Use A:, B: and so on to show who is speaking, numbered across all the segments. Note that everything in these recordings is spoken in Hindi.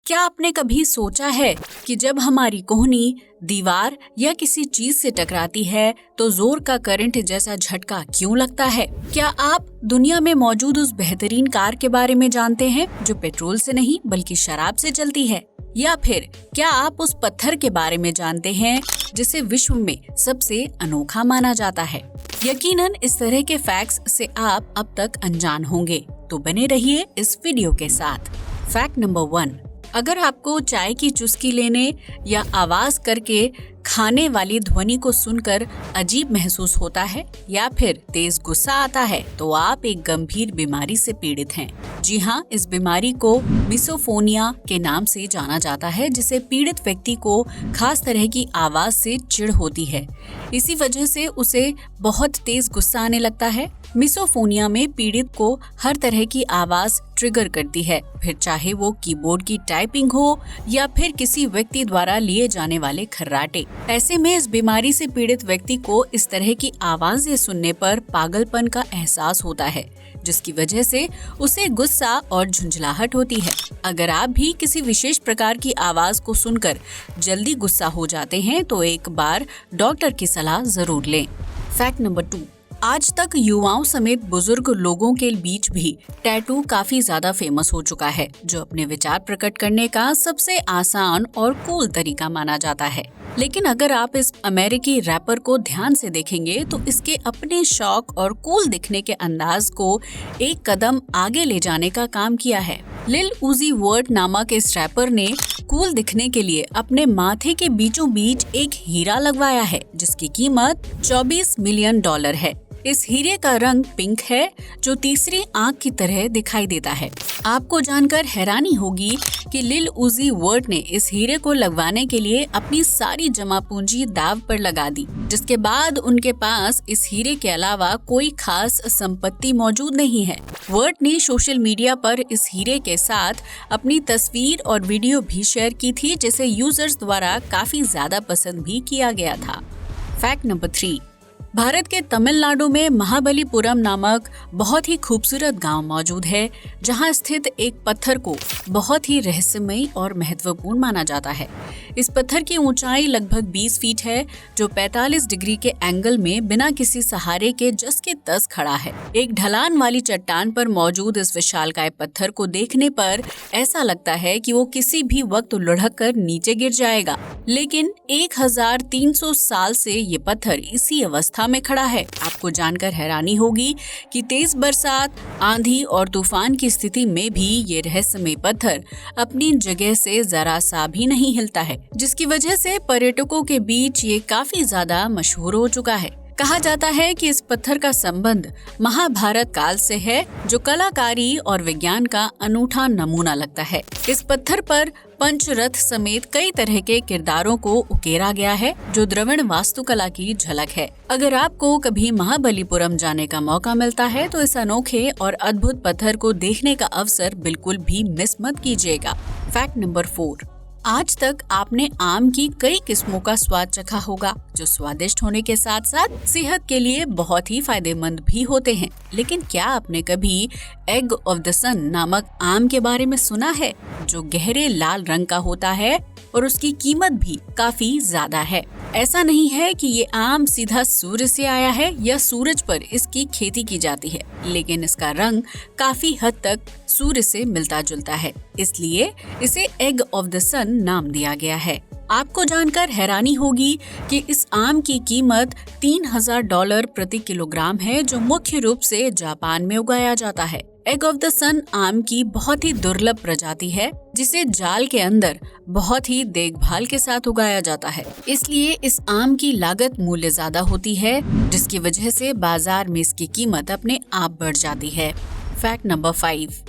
A: क्या आपने कभी सोचा है कि जब हमारी कोहनी दीवार या किसी चीज से टकराती है तो जोर का करंट जैसा झटका क्यों लगता है? क्या आप दुनिया में मौजूद उस बेहतरीन कार के बारे में जानते हैं जो पेट्रोल से नहीं बल्कि शराब से चलती है? या फिर क्या आप उस पत्थर के बारे में जानते हैं जिसे विश्व में सबसे अनोखा माना जाता है? यकीनन इस तरह के फैक्ट्स से आप अब तक अनजान होंगे, तो बने रहिए इस वीडियो के साथ। फैक्ट नंबर 1, अगर आपको चाय की चुस्की लेने या आवाज करके खाने वाली ध्वनि को सुनकर अजीब महसूस होता है या फिर तेज गुस्सा आता है तो आप एक गंभीर बीमारी से पीड़ित हैं। जी हाँ, इस बीमारी को मिसोफोनिया के नाम से जाना जाता है, जिसे पीड़ित व्यक्ति को खास तरह की आवाज से चिढ़ होती है। इसी वजह से उसे बहुत तेज गुस्सा आने लगता है। मिसोफोनिया में पीड़ित को हर तरह की आवाज ट्रिगर करती है, फिर चाहे वो कीबोर्ड की टाइपिंग हो या फिर किसी व्यक्ति द्वारा लिए जाने वाले खर्राटे। ऐसे में इस बीमारी से पीड़ित व्यक्ति को इस तरह की आवाजें सुनने पर पागलपन का एहसास होता है, जिसकी वजह से उसे गुस्सा और झुंझलाहट होती है। अगर आप भी किसी विशेष प्रकार की आवाज को सुनकर जल्दी गुस्सा हो जाते हैं तो एक बार डॉक्टर की सलाह जरूर लें। फैक्ट नंबर 2, आज तक युवाओं समेत बुजुर्ग लोगों के बीच भी टैटू काफी ज्यादा फेमस हो चुका है, जो अपने विचार प्रकट करने का सबसे आसान और कूल तरीका माना जाता है। लेकिन अगर आप इस अमेरिकी रैपर को ध्यान से देखेंगे तो इसके अपने शौक और कूल दिखने के अंदाज को एक कदम आगे ले जाने का काम किया है। लिल उजी वर्ट नामक इस रैपर ने कूल दिखने के लिए अपने माथे के बीचों बीच एक हीरा लगवाया है, जिसकी कीमत $24 मिलियन है। इस हीरे का रंग पिंक है, जो तीसरी आंख की तरह दिखाई देता है। आपको जानकर हैरानी होगी कि लिल उजी वर्ट ने इस हीरे को लगवाने के लिए अपनी सारी जमा पूंजी दांव पर लगा दी, जिसके बाद उनके पास इस हीरे के अलावा कोई खास संपत्ति मौजूद नहीं है। वर्ट ने सोशल मीडिया पर इस हीरे के साथ अपनी तस्वीर और वीडियो भी शेयर की थी, जिसे यूजर्स द्वारा काफी ज्यादा पसंद भी किया गया था। फैक्ट नंबर 3, भारत के तमिलनाडु में महाबलीपुरम नामक बहुत ही खूबसूरत गांव मौजूद है, जहां स्थित एक पत्थर को बहुत ही रहस्यमयी और महत्वपूर्ण माना जाता है। इस पत्थर की ऊंचाई लगभग 20 फीट है, जो 45 डिग्री के एंगल में बिना किसी सहारे के जस के तस खड़ा है। एक ढलान वाली चट्टान पर मौजूद इस विशालकाय पत्थर को देखने पर ऐसा लगता है कि वो किसी भी वक्त लुढ़क कर नीचे गिर जाएगा, लेकिन 1300 साल से ये पत्थर इसी अवस्था में खड़ा है। आपको जानकर हैरानी होगी कि तेज बरसात, आंधी और तूफान की स्थिति में भी ये रहस्यमय पत्थर अपनी जगह से जरा सा भी नहीं हिलता है, जिसकी वजह से पर्यटकों के बीच ये काफी ज्यादा मशहूर हो चुका है। कहा जाता है कि इस पत्थर का संबंध महाभारत काल से है, जो कलाकारी और विज्ञान का अनूठा नमूना लगता है। इस पत्थर पर पंचरथ समेत कई तरह के किरदारों को उकेरा गया है, जो द्रविड़ वास्तुकला की झलक है। अगर आपको कभी महाबलीपुरम जाने का मौका मिलता है तो इस अनोखे और अद्भुत पत्थर को देखने का अवसर बिल्कुल भी मिस मत कीजिएगा। फैक्ट नंबर 4, आज तक आपने आम की कई किस्मों का स्वाद चखा होगा, जो स्वादिष्ट होने के साथ साथ सेहत के लिए बहुत ही फायदेमंद भी होते हैं। लेकिन क्या आपने कभी एग ऑफ द सन नामक आम के बारे में सुना है, जो गहरे लाल रंग का होता है और उसकी कीमत भी काफी ज्यादा है? ऐसा नहीं है कि ये आम सीधा सूर्य से आया है या सूरज पर इसकी खेती की जाती है, लेकिन इसका रंग काफी हद तक सूर्य से मिलता जुलता है, इसलिए इसे एग ऑफ द सन नाम दिया गया है। आपको जानकर हैरानी होगी कि इस आम की कीमत $3000 प्रति किलोग्राम है, जो मुख्य रूप से जापान में उगाया जाता है। एग ऑफ द सन आम की बहुत ही दुर्लभ प्रजाति है, जिसे जाल के अंदर बहुत ही देखभाल के साथ उगाया जाता है, इसलिए इस आम की लागत मूल्य ज्यादा होती है, जिसकी वजह से बाजार में इसकी कीमत अपने आप बढ़ जाती है। फैक्ट नंबर 5,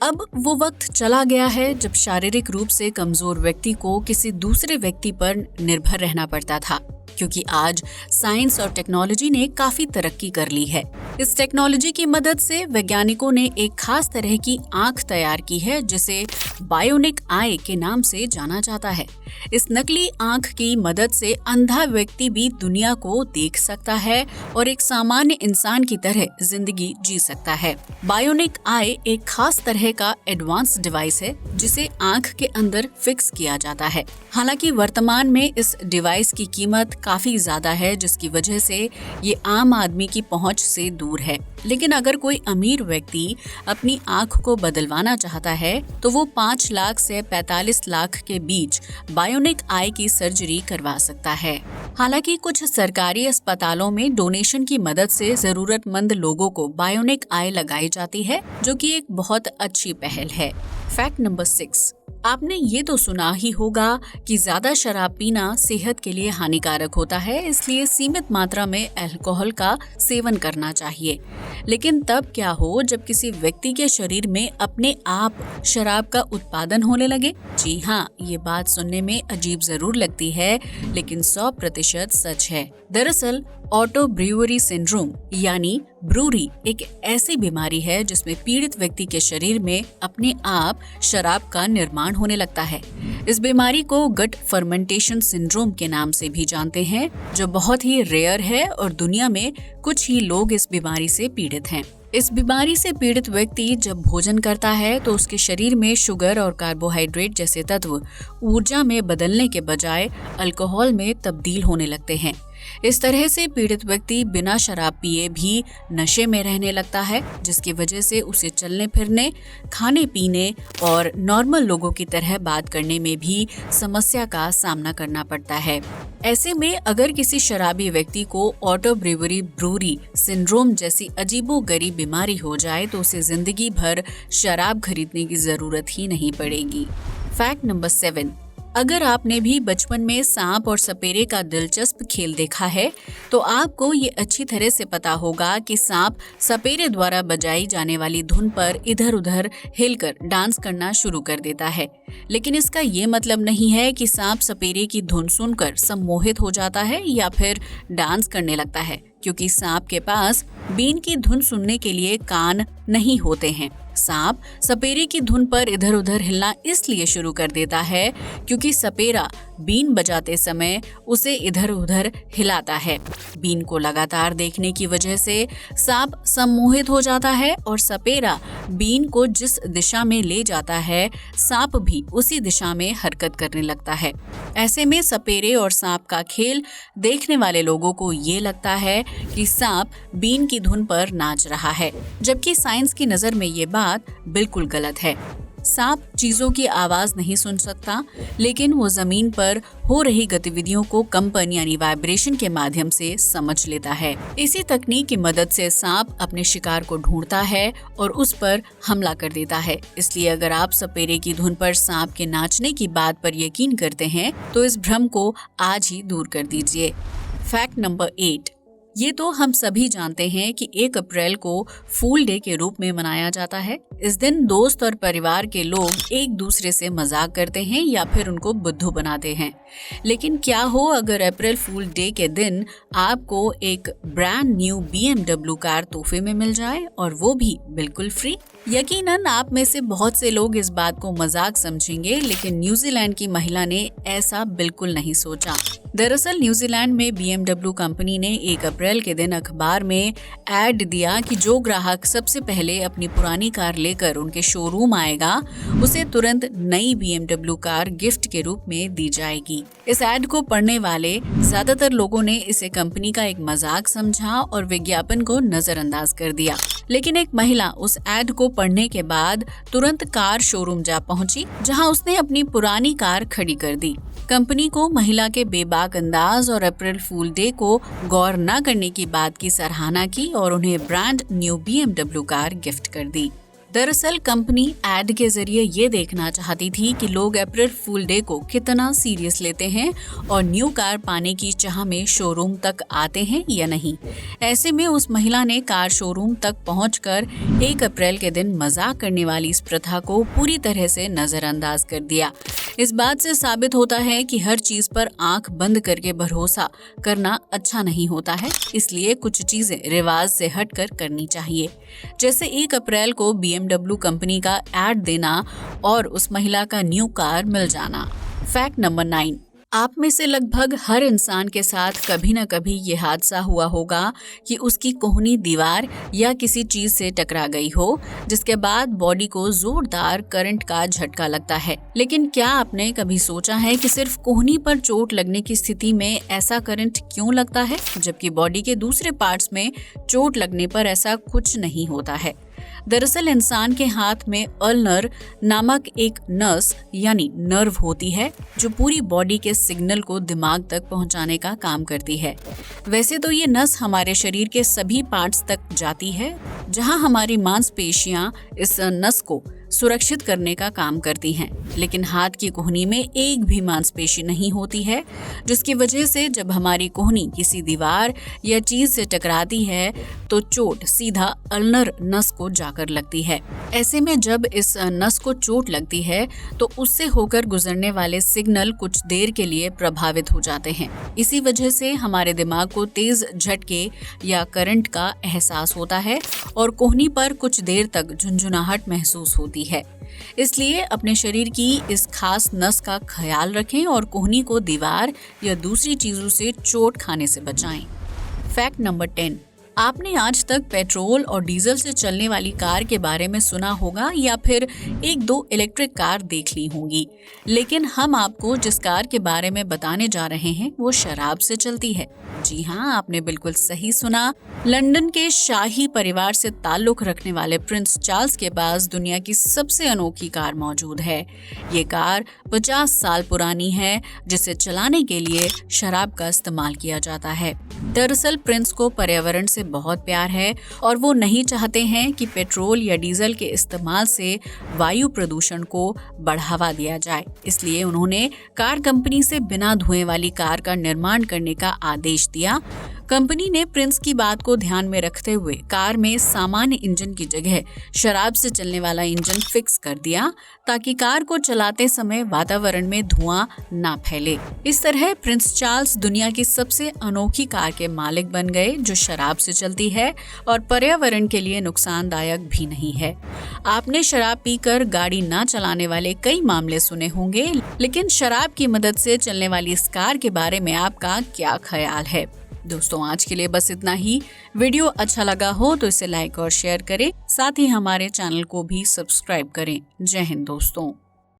A: अब वो वक्त चला गया है जब शारीरिक रूप से कमजोर व्यक्ति को किसी दूसरे व्यक्ति पर निर्भर रहना पड़ता था। क्योंकि आज साइंस और टेक्नोलॉजी ने काफी तरक्की कर ली है। इस टेक्नोलॉजी की मदद से वैज्ञानिकों ने एक खास तरह की आंख तैयार की है जिसे बायोनिक आई के नाम से जाना जाता है। इस नकली आंख की मदद से अंधा व्यक्ति भी दुनिया को देख सकता है और एक सामान्य इंसान की तरह जिंदगी जी सकता है। बायोनिक आई एक खास तरह का एडवांस डिवाइस है जिसे आंख के अंदर फिक्स किया जाता है। हालांकि वर्तमान में इस डिवाइस की कीमत काफी ज्यादा है, जिसकी वजह से ये आम आदमी की पहुंच से दूर है। लेकिन अगर कोई अमीर व्यक्ति अपनी आंख को बदलवाना चाहता है तो वो 5 लाख से 45 लाख के बीच बायोनिक आई की सर्जरी करवा सकता है। हालांकि कुछ सरकारी अस्पतालों में डोनेशन की मदद से जरूरतमंद लोगों को बायोनिक आई लगाई जाती है, जो कि एक बहुत अच्छी पहल है। फैक्ट नंबर 6, आपने ये तो सुना ही होगा कि ज्यादा शराब पीना सेहत के लिए हानिकारक होता है, इसलिए सीमित मात्रा में अल्कोहल का सेवन करना चाहिए। लेकिन तब क्या हो जब किसी व्यक्ति के शरीर में अपने आप शराब का उत्पादन होने लगे? जी हाँ, ये बात सुनने में अजीब जरूर लगती है, लेकिन 100% सच है। दरअसल ऑटो ब्रूअरी सिंड्रोम यानी ब्रूरी एक ऐसी बीमारी है जिसमें पीड़ित व्यक्ति के शरीर में अपने आप शराब का निर्माण होने लगता है। इस बीमारी को गट फर्मेंटेशन सिंड्रोम के नाम से भी जानते हैं, जो बहुत ही रेयर है और दुनिया में कुछ ही लोग इस बीमारी से पीड़ित हैं। इस बीमारी से पीड़ित व्यक्ति जब भोजन करता है तो उसके शरीर में शुगर और कार्बोहाइड्रेट जैसे तत्व ऊर्जा में बदलने के बजाय अल्कोहल में तब्दील होने लगते हैं। इस तरह से पीड़ित व्यक्ति बिना शराब पिए भी नशे में रहने लगता है, जिसकी वजह से उसे चलने फिरने, खाने पीने और नॉर्मल लोगों की तरह बात करने में भी समस्या का सामना करना पड़ता है। ऐसे में अगर किसी शराबी व्यक्ति को ऑटो ब्रूअरी सिंड्रोम जैसी अजीबोगरीब बीमारी हो जाए तो उसे जिंदगी भर शराब खरीदने की जरूरत ही नहीं पड़ेगी। फैक्ट नंबर 7, अगर आपने भी बचपन में सांप और सपेरे का दिलचस्प खेल देखा है तो आपको ये अच्छी तरह से पता होगा कि सांप सपेरे द्वारा बजाई जाने वाली धुन पर इधर उधर हिलकर डांस करना शुरू कर देता है। लेकिन इसका ये मतलब नहीं है कि सांप सपेरे की धुन सुनकर सम्मोहित हो जाता है या फिर डांस करने लगता है, क्योंकि सांप के पास बीन की धुन सुनने के लिए कान नहीं होते हैं। सांप सपेरे की धुन पर इधर उधर हिलना इसलिए शुरू कर देता है क्योंकि सपेरा बीन बजाते समय उसे इधर उधर हिलाता है। बीन को लगातार देखने की वजह से सांप सम्मोहित हो जाता है और सपेरा बीन को जिस दिशा में ले जाता है सांप भी उसी दिशा में हरकत करने लगता है। ऐसे में सपेरे और सांप का खेल देखने वाले लोगों को ये लगता है कि सांप बीन की धुन पर नाच रहा है, जबकि साइंस की नजर में ये बात बिल्कुल गलत है। सांप चीजों की आवाज नहीं सुन सकता, लेकिन वो जमीन पर हो रही गतिविधियों को कंपन यानी वाइब्रेशन के माध्यम से समझ लेता है। इसी तकनीक की मदद से सांप अपने शिकार को ढूंढता है और उस पर हमला कर देता है। इसलिए अगर आप सपेरे की धुन पर सांप के नाचने की बात पर यकीन करते हैं तो इस भ्रम को आज ही दूर कर दीजिए। फैक्ट नंबर 8, ये तो हम सभी जानते हैं कि 1 अप्रैल को फूल डे के रूप में मनाया जाता है। इस दिन दोस्त और परिवार के लोग एक दूसरे से मजाक करते हैं या फिर उनको बुद्धू बनाते हैं। लेकिन क्या हो अगर अप्रैल फूल डे के दिन आपको एक ब्रांड न्यू BMW कार तोहफे में मिल जाए और वो भी बिल्कुल फ्री? यकीनन आप में से बहुत से लोग इस बात को मजाक समझेंगे, लेकिन न्यूजीलैंड की महिला ने ऐसा बिल्कुल नहीं सोचा। दरअसल न्यूजीलैंड में BMW कंपनी ने 1 अप्रैल के दिन अखबार में ऐड दिया कि जो ग्राहक सबसे पहले अपनी पुरानी कार लेकर उनके शोरूम आएगा उसे तुरंत नई BMW कार गिफ्ट के रूप में दी जाएगी। इस ऐड को पढ़ने वाले ज्यादातर लोगों ने इसे कंपनी का एक मजाक समझा और विज्ञापन को नजरअंदाज कर दिया। लेकिन एक महिला उस ऐड को पढ़ने के बाद तुरंत कार शोरूम जा पहुंची, जहां उसने अपनी पुरानी कार खड़ी कर दी। कंपनी को महिला के बेबाक अंदाज और अप्रैल फूल डे को गौर न करने की बात की सराहना की और उन्हें brand new BMW car gift कर दी। दरअसल कंपनी ऐड के जरिए ये देखना चाहती थी कि लोग अप्रैल फूल डे को कितना सीरियस लेते हैं और न्यू कार पाने की चाह में शोरूम तक आते हैं या नहीं। ऐसे में उस महिला ने कार शोरूम तक पहुंचकर 1 अप्रैल के दिन मजाक करने वाली इस प्रथा को पूरी तरह से नजरअंदाज कर दिया। इस बात से साबित होता है कि हर चीज पर आंख बंद करके भरोसा करना अच्छा नहीं होता है, इसलिए कुछ चीजें रिवाज से हटकर करनी चाहिए। जैसे 1 अप्रैल को BMW कंपनी का एड देना और उस महिला का न्यू कार मिल जाना। फैक्ट नंबर 9, आप में से लगभग हर इंसान के साथ कभी न कभी ये हादसा हुआ होगा कि उसकी कोहनी दीवार या किसी चीज से टकरा गई हो, जिसके बाद बॉडी को जोरदार करंट का झटका लगता है। लेकिन क्या आपने कभी सोचा है कि सिर्फ कोहनी पर चोट लगने की स्थिति में ऐसा करंट क्यों लगता है, जबकि बॉडी के दूसरे पार्ट्स में चोट लगने पर ऐसा कुछ नहीं होता है। दरअसल इंसान के हाथ में अल्नर नामक एक नस यानी नर्व होती है जो पूरी बॉडी के सिग्नल को दिमाग तक पहुंचाने का काम करती है। वैसे तो ये नस हमारे शरीर के सभी पार्ट्स तक जाती है, जहां हमारी मांसपेशियां इस नस को सुरक्षित करने का काम करती हैं, लेकिन हाथ की कोहनी में एक भी मांसपेशी नहीं होती है, जिसकी वजह से जब हमारी कोहनी किसी दीवार या चीज से टकराती है तो चोट सीधा अल्नर नस को जाकर लगती है। ऐसे में जब इस नस को चोट लगती है तो उससे होकर गुजरने वाले सिग्नल कुछ देर के लिए प्रभावित हो जाते हैं। इसी वजह से हमारे दिमाग को तेज झटके या करंट का एहसास होता है और कोहनी पर कुछ देर तक झुंझुनाहट महसूस होती है। इसलिए अपने शरीर की इस खास नस का ख्याल रखें और कोहनी को दीवार या दूसरी चीजों से चोट खाने से बचाएं। फैक्ट नंबर 10, आपने आज तक पेट्रोल और डीजल से चलने वाली कार के बारे में सुना होगा या फिर 1-2 इलेक्ट्रिक कार देख ली होंगी, लेकिन हम आपको जिस कार के बारे में बताने जा रहे हैं वो शराब से चलती है। जी हाँ, आपने बिल्कुल सही सुना। लंदन के शाही परिवार से ताल्लुक रखने वाले प्रिंस चार्ल्स के पास दुनिया की सबसे अनोखी कार मौजूद है। ये कार 50 साल पुरानी है, जिसे चलाने के लिए शराब का इस्तेमाल किया जाता है। दरअसल प्रिंस को पर्यावरण से बहुत प्यार है और वो नहीं चाहते हैं कि पेट्रोल या डीजल के इस्तेमाल से वायु प्रदूषण को बढ़ावा दिया जाए, इसलिए उन्होंने कार कंपनी से बिना धुएं वाली कार का निर्माण करने का आदेश दिया। कंपनी ने प्रिंस की बात को ध्यान में रखते हुए कार में सामान्य इंजन की जगह शराब से चलने वाला इंजन फिक्स कर दिया, ताकि कार को चलाते समय वातावरण में धुआं ना फैले। इस तरह प्रिंस चार्ल्स दुनिया की सबसे अनोखी कार के मालिक बन गए, जो शराब से चलती है और पर्यावरण के लिए नुकसानदायक भी नहीं है। आपने शराब पीकर गाड़ी ना चलाने वाले कई मामले सुने होंगे, लेकिन शराब की मदद से चलने वाली इस कार के बारे में आपका क्या ख्याल है? दोस्तों, आज के लिए बस इतना ही। वीडियो अच्छा लगा हो तो इसे लाइक और शेयर करें, साथ ही हमारे चैनल को भी सब्सक्राइब करें। जय हिंद दोस्तों।